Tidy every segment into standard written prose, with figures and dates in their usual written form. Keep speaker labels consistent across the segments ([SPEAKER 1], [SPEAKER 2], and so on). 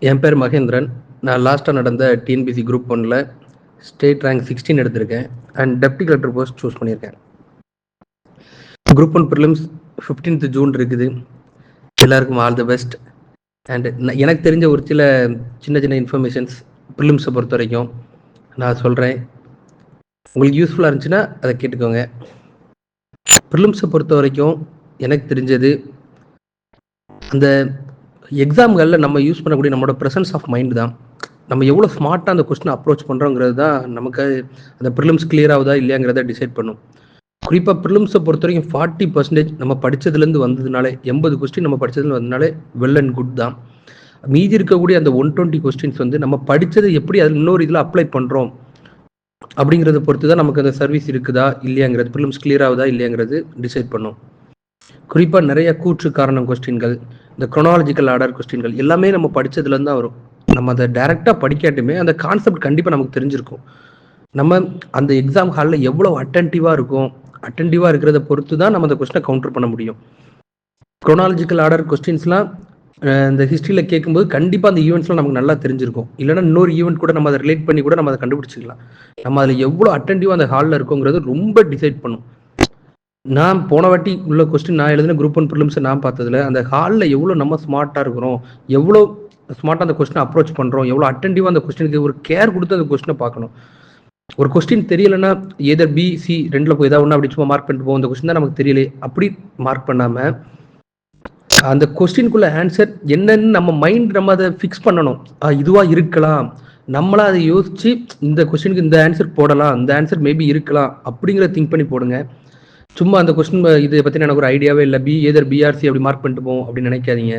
[SPEAKER 1] என் பேர் மகேந்திரன். நான் லாஸ்ட்டாக நடந்த டிஎன்பிசி குரூப் 1ல் ஸ்டேட் ரேங்க் 16 எடுத்திருக்கேன் and deputy collector post choose பண்ணியிருக்கேன். குரூப் 1 ப்ரிலிம்ஸ் 15th ஜூன் இருக்குது. எல்லாருக்கும் ஆல் தி பெஸ்ட். அண்ட் எனக்கு தெரிஞ்ச ஒரு சின்ன சின்ன இன்ஃபர்மேஷன்ஸ் ப்ரிலிம்ஸை பொறுத்த வரைக்கும் நான் சொல்கிறேன். உங்களுக்கு யூஸ்ஃபுல்லாக இருந்துச்சுன்னா அதை கேட்டுக்கோங்க. ப்ரிலிம்ஸை பொறுத்த வரைக்கும் எனக்கு தெரிஞ்சது, அந்த எக்ஸாம்களில் நம்ம யூஸ் பண்ணக்கூடிய நம்மளோட ப்ரெசன்ஸ் ஆஃப் மைண்ட் தான். நம்ம எவ்வளோ ஸ்மார்ட்டாக அந்த கொஸ்டினை அப்ரோச் பண்ணுறோங்கிறது தான் நமக்கு அந்த ப்ரிலிம்ஸ் கிளியர் ஆகுதா இல்லையாங்கிறத டிசைட் பண்ணும். குறிப்பாக ப்ரிலிம்ஸை பொறுத்த வரைக்கும் 40% நம்ம படித்ததுலேருந்து வந்ததுனாலே, 80 கொஸ்டின் நம்ம படித்ததுலேருந்து வந்ததுனாலே வெல் அண்ட் குட் தான். மீதி இருக்கக்கூடிய அந்த 120 கொஸ்டின்ஸ் வந்து நம்ம படித்ததை எப்படி அதில் இன்னொரு இதில் அப்ளை பண்ணுறோம் அப்படிங்கிறத பொறுத்து தான் நமக்கு அந்த சர்வீஸ் இருக்குதா இல்லையாங்கிறது, ப்ரிலிம்ஸ் கிளியர் ஆகுதா இல்லையாங்கிறது டிசைட் பண்ணும். குறிப்பாக நிறைய கூற்று காரணம் கொஸ்டின்கள், இந்த குரோனாலஜிக்கல் ஆர்டர் கொஸ்டின்கள் எல்லாமே நம்ம படித்ததுலேருந்து தான் வரும். நம்ம அதை டைரெக்டாக படிக்காட்டுமே அந்த கான்செப்ட் கண்டிப்பாக நமக்கு தெரிஞ்சிருக்கும். நம்ம அந்த எக்ஸாம் ஹாலில் எவ்வளோ அட்டென்டிவாக இருக்கிறத பொறுத்து தான் நம்ம அந்த கொஸ்டினை கவுண்டர் பண்ண முடியும். குரோனாலஜிக்கல் ஆர்டர் கொஸ்டின்ஸ்லாம் இந்த ஹிஸ்ட்ரியில் கேட்கும்போது கண்டிப்பாக அந்த ஈவெண்ட்ஸ்லாம் நமக்கு நல்லா தெரிஞ்சிருக்கும். இல்லைனா இன்னொரு ஈவெண்ட் கூட நம்ம அதை ரிலேட் பண்ணி கூட நம்ம அதை கண்டுபிடிச்சிக்கலாம். நம்ம அதில் எவ்வளோ அட்டென்டிவாக அந்த ஹாலில் இருக்கோங்கிறது ரொம்ப டிசைட் பண்ணும். நான் போன வாட்டி உள்ள கொஸ்டின் நான் எழுதின குரூப் 1 ப்ரிலிம்ஸை நான் பார்த்ததுல அந்த ஹாலில் எவ்வளோ நம்ம ஸ்மார்ட்டாக இருக்கிறோம், எவ்வளோ ஸ்மார்ட்டாக அந்த கொஸ்டினை அப்ரோச் பண்ணுறோம், எவ்வளோ அட்டென்டிவாக அந்த கொஸ்டினுக்கு ஒரு கேர் கொடுத்து அந்த கொஸ்டினை பார்க்கணும். ஒரு கொஸ்டின் தெரியலைன்னா எதர் பி சி ரெண்டில் போய் ஏதாவது ஒன்று அப்படி சும்மா மார்க் பண்ணிட்டு போவோம். அந்த கொஸ்டின் தான் நமக்கு தெரியல அப்படி மார்க் பண்ணாமல் அந்த கொஸ்டினுக்குள்ள ஆன்சர் என்னன்னு நம்ம மைண்ட் நம்ம அதை ஃபிக்ஸ் பண்ணணும். இதுவாக இருக்கலாம், நம்மளா அதை யோசிச்சு இந்த கொஸ்டினுக்கு இந்த ஆன்சர் போடலாம், இந்த ஆன்சர் மேபி இருக்கலாம் அப்படிங்கிற திங்க் பண்ணி போடுங்க. சும்மா அந்த கொஸ்டின் இதை பற்றி எனக்கு ஒரு ஐடியாவே இல்லை, எதர் பிஆர்சி அப்படி மார்க் பண்ணிட்டு போவோம் அப்படின்னு நினைக்காதீங்க.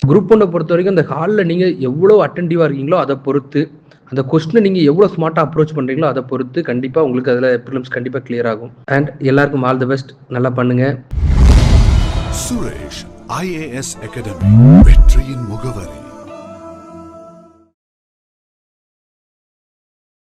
[SPEAKER 1] குரூப் 1 பொறுத்த வரைக்கும் அந்த ஹாலில் நீங்கள் எவ்வளோ அட்டென்டிவாக இருக்கீங்களோ அதை பொறுத்து, அந்த கொஸ்டினை நீங்கள் எவ்வளோ ஸ்மார்ட்டாக அப்ரோச் பண்ணுறீங்களோ அதை பொறுத்து கண்டிப்பாக உங்களுக்கு அதில் ப்ரிலிம்ஸ் கண்டிப்பாக கிளியர் ஆகும். அண்ட் எல்லாருக்கும் ஆல் தி பெஸ்ட். நல்லா பண்ணுங்க.
[SPEAKER 2] சுரேஷ் IAS அகாடமி வெற்றியின்